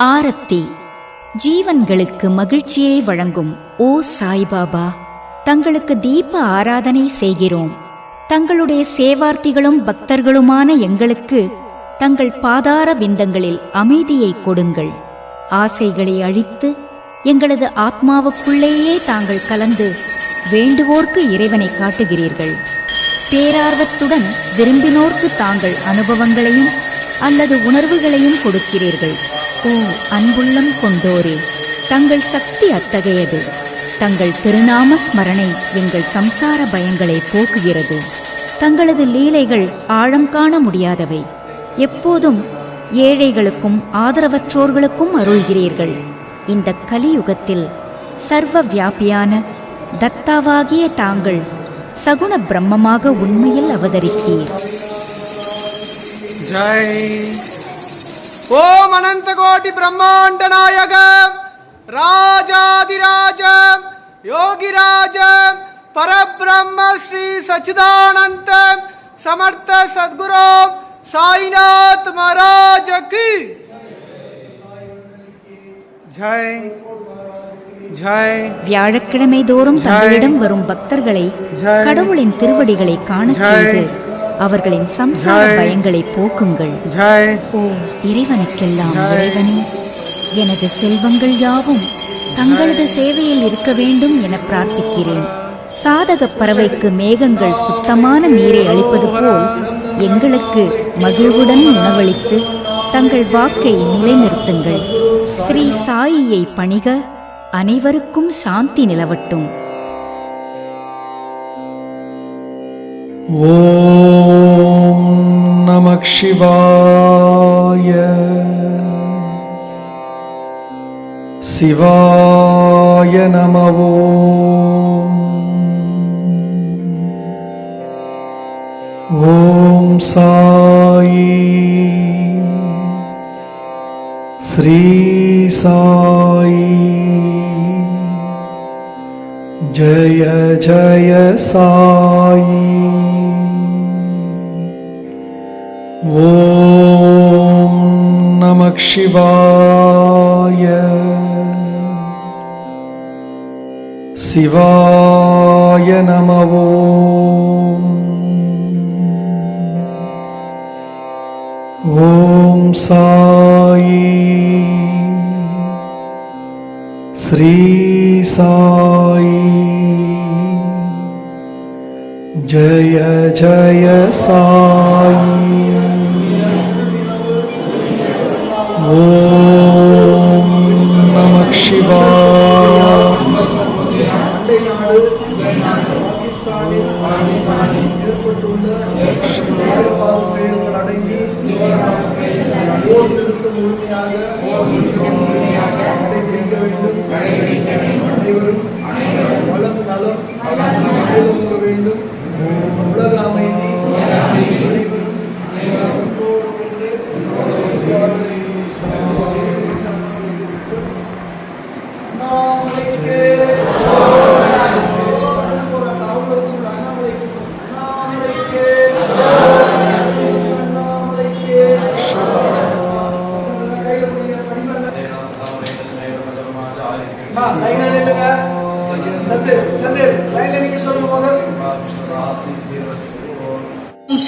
ஆரத்தி. ஜீவன்களுக்கு மகிழ்ச்சியை வழங்கும் ஓ சாய்பாபா, தங்களுக்கு தீப ஆராதனை செய்கிறோம். தங்களுடைய சேவார்த்திகளும் பக்தர்களுமான எங்களுக்கு தங்கள் பாதார விந்தங்களில் அமைதியை கொடுங்கள். ஆசைகளை அழித்து எங்களது ஆத்மாவுக்குள்ளேயே தாங்கள் கலந்து வேண்டுவோர்க்கு இறைவனை காட்டுகிறீர்கள். பேரார்வத்துடன் விரும்பினோர்க்கு தாங்கள் அனுபவங்களையும் அல்லது உணர்வுகளையும் கொடுக்கிறீர்கள். ஓ அன்புள்ளம் கொண்டோரே, தங்கள் சக்தி அத்தகையது. தங்கள் திருநாம ஸ்மரணை எங்கள் சம்சார பயங்களை போக்குகிறது. தங்களது லீலைகள் ஆழம் காண முடியாதவை. எப்போதும் ஏழைகளுக்கும் ஆதரவற்றோர்களுக்கும் அருள்கிறீர்கள். இந்த கலியுகத்தில் சர்வ வியாபியான தத்தாவாகிய தாங்கள் சகுண பிரம்மமாக உண்மையில் அவதரித்தீர். ஜெய் ஓம் அனந்த கோடி பிரம்மாண்ட நாயக ராஜாதிராஜ யோகிராஜ பரபிரம்ம ஸ்ரீ சச்சிதானந்த சமர்த்த சத்குரு சாய்நாத் மகாராஜக்கு ஜெய் ஜெய். வியாழக்கிழமை தோறும் தங்களிடம் வரும் பக்தர்களை கடவுளின் திருவடிகளை காணச் செய்து அவர்களின் சம்சார பயங்களை போக்குங்கள். ஓ இறைவனுக்கெல்லாம் இறைவனே, எனது செல்வங்கள் யாவும் தங்களது சேவையில் இருக்க வேண்டும் என பிரார்த்திக்கிறேன். சாதக பறவைக்கு மேகங்கள் சுத்தமான நீரை அளிப்பது போல் எங்களுக்கு மகிழ்வுடன் உணவளித்து தங்கள் வாக்கை நிலைநிறுத்துங்கள். ஸ்ரீ சாயியை பணிக, அனைவருக்கும் சாந்தி நிலவட்டும். ஓம் நமः சிவாய. சிவாய நமः. ஓம் சாயி ஸ்ரீ சாயி ஜய ஜய சாயி. ஓம் நமः சிவாய. சிவாய நமः. ஓம் சாயி ஸ்ரீ சாயி ஜய ஜய சாயி. ஓம் நமः சிவாய.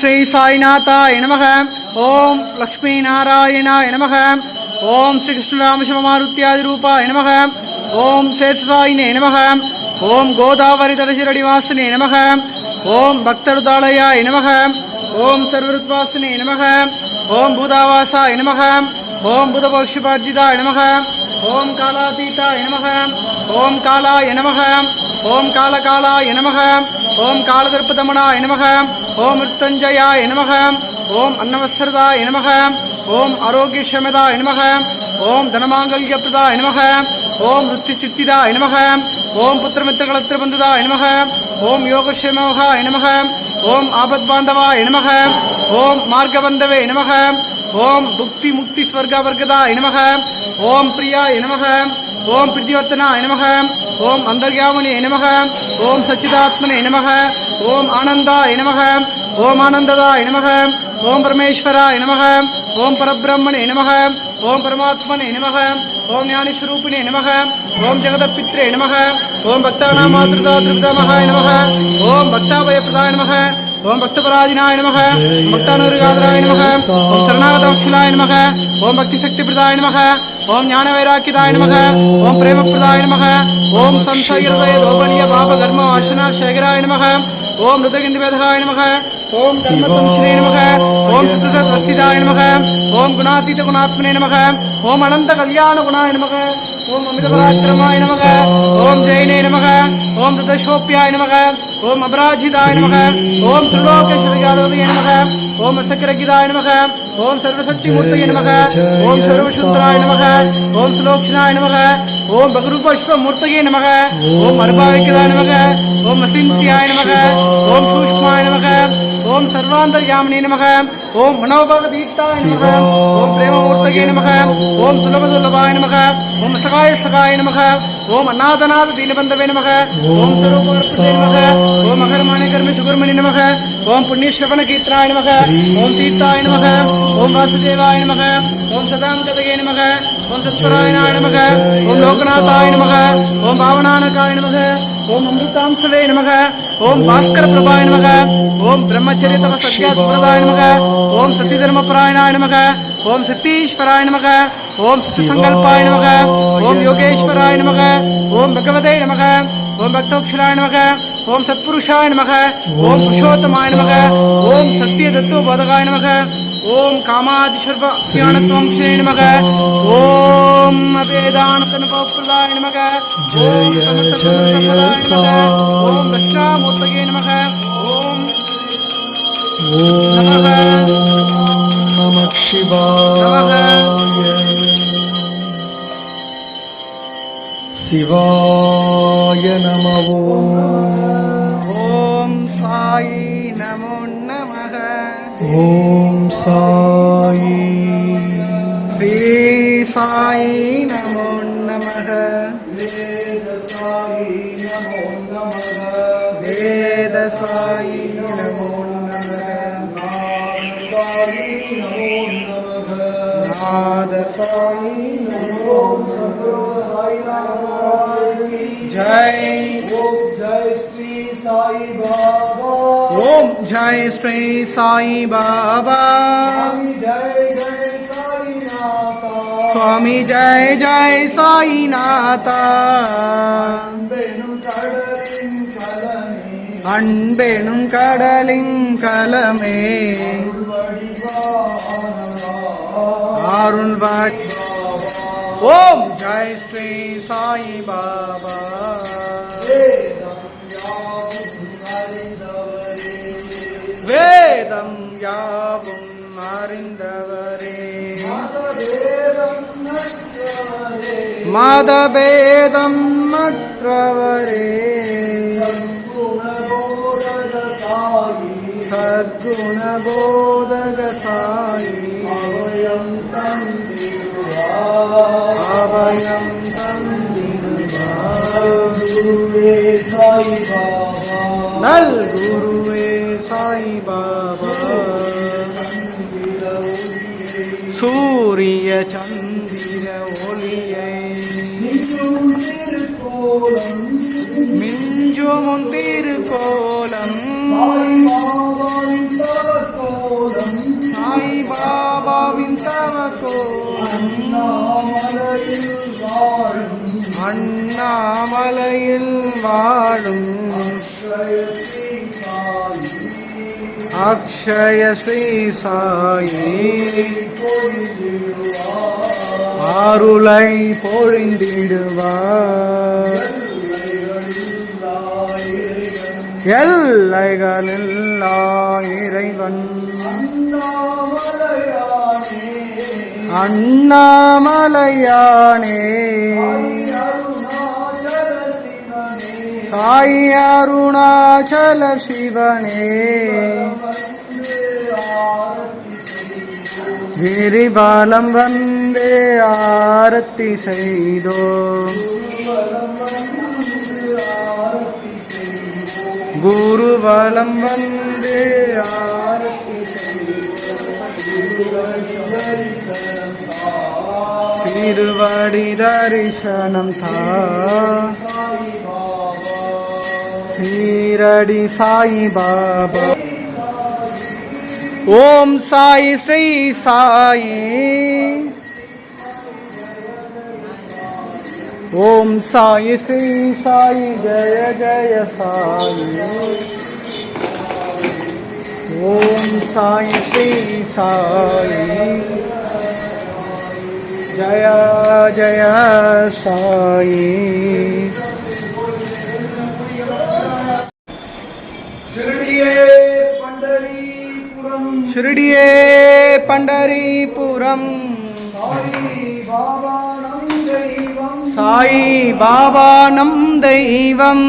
ஸ்ரீ சாய்நாதாய நமக. ஓம் லக்ஷ்மி நாராயணாய நமக. ஓம் ஸ்ரீ கிருஷ்ணராம சிவமாருத்யாதி ரூபாய நமக. ஓம் சேஷசாயினே நமக. ஓம் கோதாவரி தரசிரடிவாசினே நமக. ஓம் பக்தருதாலயாய நமக. ஓம் சர்வருத்வாசினே நமக. ஓம் பூதாவாசாய நமக. ஓம் புதபௌஷிபார்ஜிதாய நமக. ஓம் காலாதீதாய நமக. ஓம் காலாய நமக. ஓம் காலகாலாய நமக. ஓம் காலதர்ப்பதமனாய நமக. ஓம் மிருத்யுஞ்சயாய நமக. ஓம் அன்னவஸ்திரதாய நமக. ஓம் ஆரோக்கியக்ஷமதாய நமக. ஓம் தனமாங்கல்யப்ரதாய நமக. ஓம் ருத்திசித்திதாய நமக. ஓம் புத்திரமித்திரகளத்திரபந்ததாய நமக. ஓம் யோகக்ஷேமோகாய நமக. ஓம் ஆபத்பாந்தவாய நமக. ஓம் மார்கபந்தவே நமக. ஓம் புக்தி முக்தி ஸ்வர்கவர்கதாய நமக. ஓம் பிரியாய நமக. ஓம் பிரிதிவர்த்தனாய நமக. ஓம் அந்தர்யாமினே நமக. ஓம் சச்சிதாத்மனே நமக. ஓம் ஆனந்தாய நமக. ஓம் ஆனந்ததாய நமக. ஓம் பரமேஸ்வராய நமக. ஓம் பரபிரம்மணே நமக. ஓம் பரமாத்மனே நமக ஓம் ஞானஸ்வரூபிணே நமக ஓம் ஜெகதப்பித்ரே நமக ஓம் பக்தானாம் மாத்ருதாத்ருதமகாய நமக ஓம் பக்தாபயப்ரதாய நமக ஓம் பக்தபராஜினாய நமக பக்தானுர்காதராய நமக ஓம் சரணாகதவக்ஷலாய நமக ஓம் பக்திசக்திபிரதாய நமக ஓம் ஞானவைராக்கியதாய நமக ஓம் பிரேமப்பிரதாய நமக ஓம் சம்சயர்தய தோபனிய பாப கர்ம வாசனா சேகராய நமக ஓம் ருதகிந்திவேதகாய நமக ஓம் கர்மசம்ஸ்ரே நமக ஓம் சுத்தசத்வஸ்திதாய நமக ஓம் குணாதீத குணாத்மனே நமக ஓம் அனந்த கல்யாண குணாய நமக ஓம் அமிதபராக்கிரமாய நமக ஓம் ஜெயினே நமக ஓம் ருதசோப்பியாய நமக ஓம் அபராஜிதாய நமக ஓம் திருலோகேஸ்வரயாதவதே நமக ஓம் அசக்கரகிதாய நமக ஓம் சர்வசக்திமூர்த்தயே நமக ஓம் சர்வசுந்தராய நமக ஓம் சுலோக்ஷனாய நமக ஓம் பகரூபஸ்வமூர்த்தயே நமக ஓம் அருபாவிகதாய நமக ஓம் அசிந்தியாய நமக ஓம் சூஷ்மாய நமக ஓம் சர்வாந்தர்யாமினே நமக ஓம் மனோபகதீர்த்தாய நமக ஓம் பிரேமமூர்த்தயே நமக ஓம் சுலபதுல்லபாய நமக ஓம் சகாய சகாய நமக ஓம் அநாதநாத தீனபந்தவே நமக ஓம் சர்வபகர்த்தே நமக ஓம் அகர்மாணி கர்ம சுகர்மணி நமக ஓம் புண்ணியஸ்ரவண கீர்த்தனாய நமக ஓம் தீர்த்தாய நமக ஓம் வாசுதேவாய நமக ஓம் சதாம் கதகே நமக ஓம் சத்வராயனாய நமக ஓம் லோகநாதாய நமக ஓம் பாவனானகாய நமக ஓம் அமிர்தாம்சவே நமக ஓம் பாஸ்கர பிரபாய நமக ஓம் பிரம்மச்சரிய தவ சத்யாஸ்பிரதாய நமக ஓம் சத்திதர்மபராயணாய நமக ஓம் சத்தீஸ்வராய நமக ஓம் சங்கல்பாய நமக ஓம் யோகேஸ்வராய நமக ஓம் பகவதே நமக ஓம் பக்தோக்ஷராய நமக ஓம் சத்புருஷாய நமக ஓம் புருஷோத்தமாய நமக ஓம் சத்திய தத்துவபோதகாய நமக ஓம் காமாதிஸ்வர்வஞானத்வம்சே நமக ஓம் அபேதானந்தனுபவப்பிரதாய நமக ஓம் சமஸ்தகுணசம்பதாய நமக ஓம் தட்சிணாமூர்த்தயே நமக ஓம் நமः சிவாய சிவாய நம ஓம் சாயி நமோ நமக ஓம் சாயி ஸ்ரீ சாயி நமோ நமக வேத சாயி நமோ நமக வேத சாயி நமோ நமக சாயி நமோ நமக நாத சாயி நமோ சத்குரு சாய் ராமாஜி ஜெய் ஓம் ஜெய் ஸ்ரீ சாய் பாபா ஓம் ஜெய் ஸ்ரீ சாய் பாபா ஜெய் ஜெய் சாய்நாதா சுவாமி ஜெய் ஜெய் சாய்நாதா அன்பெனும் கடலின் கலமே அருள்வாய் ஓம் ஜெய் ஸ்ரீ சாய் பாபா வேதம் யாவும் அறிந்தவரே மதபேதம் மற்றவரே சத்குண போதக சாயி அபயம் தந்திடுவார் சாய் பாபா நல் குருவே சாய் பாபா சூரிய சந்திர ஒளியை மிஞ்சும் திருக்கோலம் சாய் பாபாவின் தவ கோலம் அண்ணாமலையில் வாழும் அக்ஷய ஸ்ரீ சாயி அருளை பொழிந்திடுவார் எல்லைகளில்லா இறைவன் அண்ணாமலையானே சாய் அருணாச்சல சிவனே கிரிபாலம் வந்தே ஆரத்தி செய்தோம் குருவலம் வந்தே ஆரத்தி செய்தோம் திருவடி தரிசனம் தா சீரடி சாய் பாபா. ஓம் சாய் ஸ்ரீ சாயி. ஓம் சாய் ஸ்ரீ சாயி ஜய ஜய சாயி. ஓம் சாய் ஸ்ரீ சாயி ஜய ஜய சாயி. ஷிரடியே பண்டரிபுரம். சாய் பாபா நம் தெய்வம்.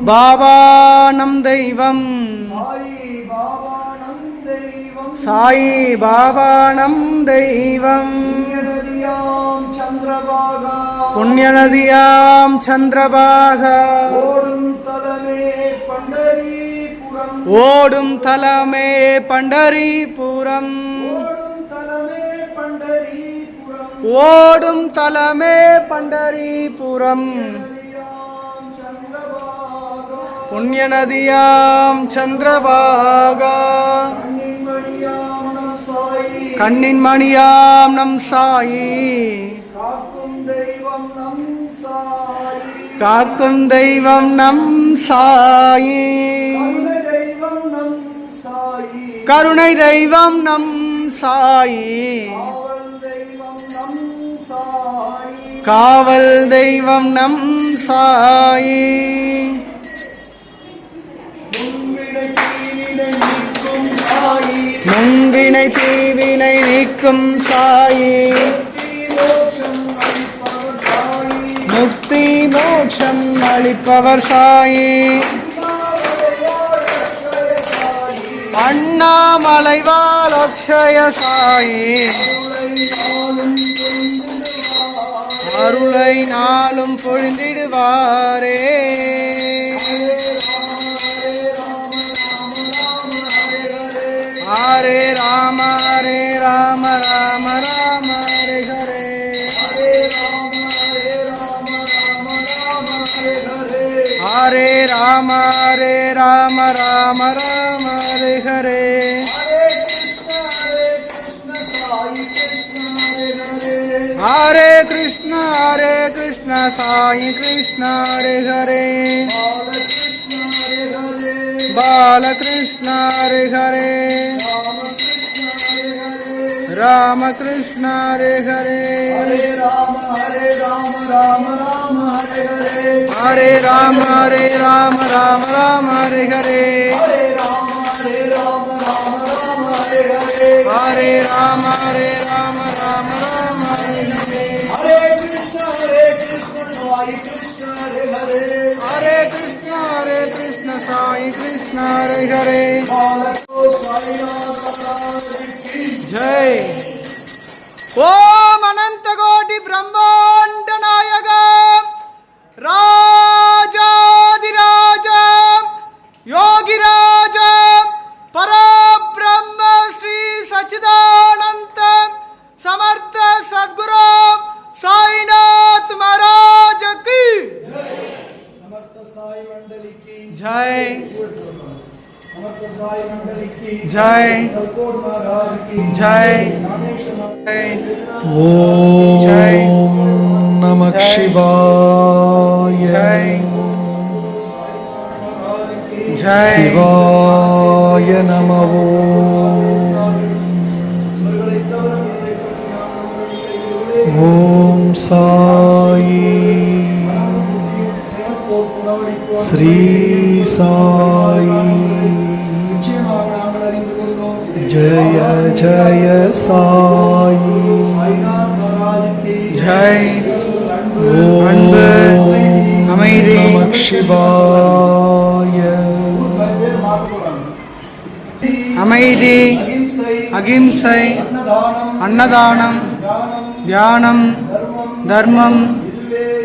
பாபா நம் தெய்வம். சாய் பாபா நம் தெய்வம். புண்ணிய நதியாம் சந்திரபாகா. ஓடும் தலமே பண்டரிபுரம். ஓடும் தலமே பண்டரிபுரம். புண்ணிய நதியாம் சந்திரபாகா. கண்ணின் மணியாம் நம் சாயி. காக்கும் தெய்வம் நம் சாயி. கருணை தெய்வம் நம் சாயி. காவல் தெய்வம் நம் சாயி. முன்வினை தீவினை நீக்கும் சாயி. முக்தி மோட்சம் அளிப்பவர் சாயி. அண்ணாமலைவாழ் அக்ஷய சாயி. அருளை நாளும் பொழிந்திடுவாரே. ஹரே ராம ஹரே ராம ராம ராம ஹரே ஹரே. ஹரே ராம ஹரே ராம ராம ராம ஹரே ஹரே. ஹரே கிருஷ்ண சாயி கிருஷ்ண ஹரே ஹரே. பாலகிருஷ்ண ஹரே ஹரே. ராமகிருஷ்ண ஹரே ஹரே. ஹரே ராம ஹரே ராம ராம ராம ஹரே ஹரே. ஹரே ராம ஹரே ராம ராம ராம ஹரே ஹரே. ஹரே ராம ஹரே ராம ராம ராம ஹரே ஹரே. ஹரே ராம ஹரே ராம ராம ராம ஹரே ஹரே. ஹரே கிருஷ்ண சாயி கிருஷ்ண ஹரே ஹரே. ஹரே கிருஷ்ண சாயி கிருஷ்ண ஹரே ஹரே. ஜெய். ஓம் அனந்த கோடி பிரம்மாண்ட நாயக ராஜாதிராஜ யோகிராஜ பரபிரம்ம ஸ்ரீ சச்சிதானந்த சமர்த்த சத்குரு சாய்நாத் महाराज की समर्थ साई मंडली की जय. समर्थ साई मंडली की जय. कलकोट महाराज की जय. ओम नमः शिवाय. जय. शिवाय नमः. ओम साई श्री साई जय जय साई. जय. ओम அமைதி. नमः शिवाय. அமைதி அகிம்சை அன்னதானம் தியானம் தர்மம்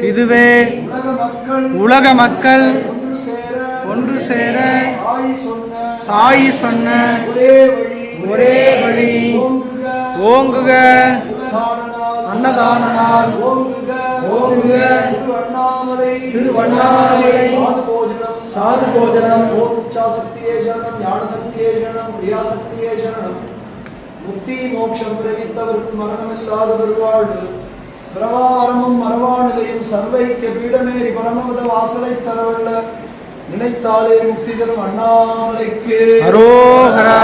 இதுவே உலக மக்கள் ஒன்று சேர சாயி சொன்ன ஒரே வழி. ஓங்குக அன்னதான நாள் ஓங்குக திருவண்ணாமலை சாது போஜனம் ஓம் இச்சாசக்தியே சரணம் ஞானசக்தியே சரணம் கிரியாசக்தியே சரணம் முக்தி மோட்சம் பிரவித்தவருக்கு மரணமில்லாத பெருவாழ்வு பிரவாரமும் மரவாநிலையும் சர்வைக்க பீடமேறி பரமபத வாசலை தரவல்ல நினைத்தாலே முக்தி தரும் அண்ணாமலைக்கு அரோகரா.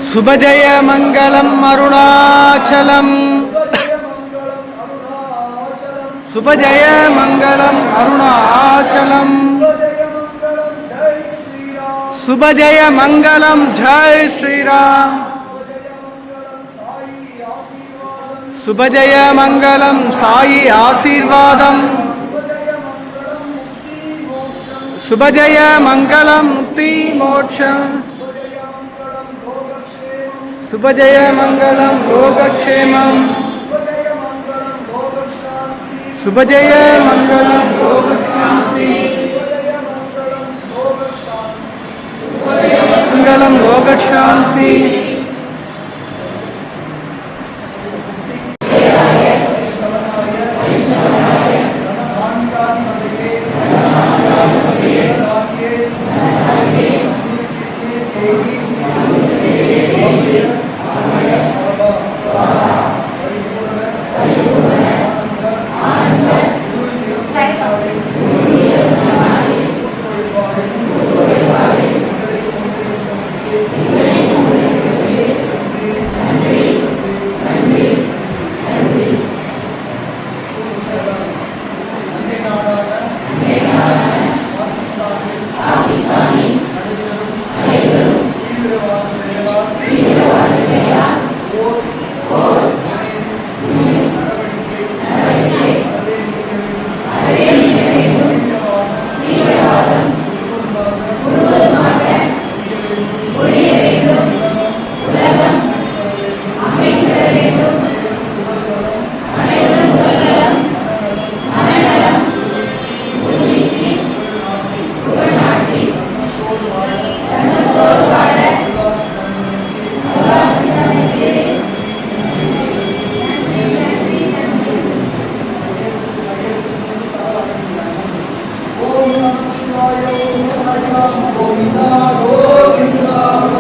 சுபஜய மங்களம் அருணாச்சலம் சுபஜய மங்களம் அருணாச்சலம் சுபஜய மங்களம் ஜெய் ஸ்ரீராம் சுபஜய மங்களம் சாயி ஆசீர்வாதம் சுபஜய மங்களம் முக்தி மோட்சம் சுபஜய மங்களம் லோகக்ஷேமம் சுபஜய மங்களம் லோகசாந்தி மங்களம் லோகசாந்தி.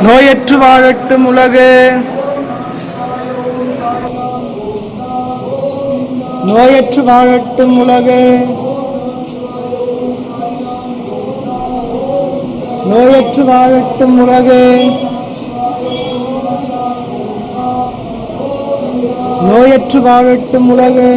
நோயற்று வாழட்டும் உலகு, நோயற்று வாழட்டும் உலகு, நோயற்று வாழட்டும் உலகு, நோயற்று வாழட்டும் உலகு.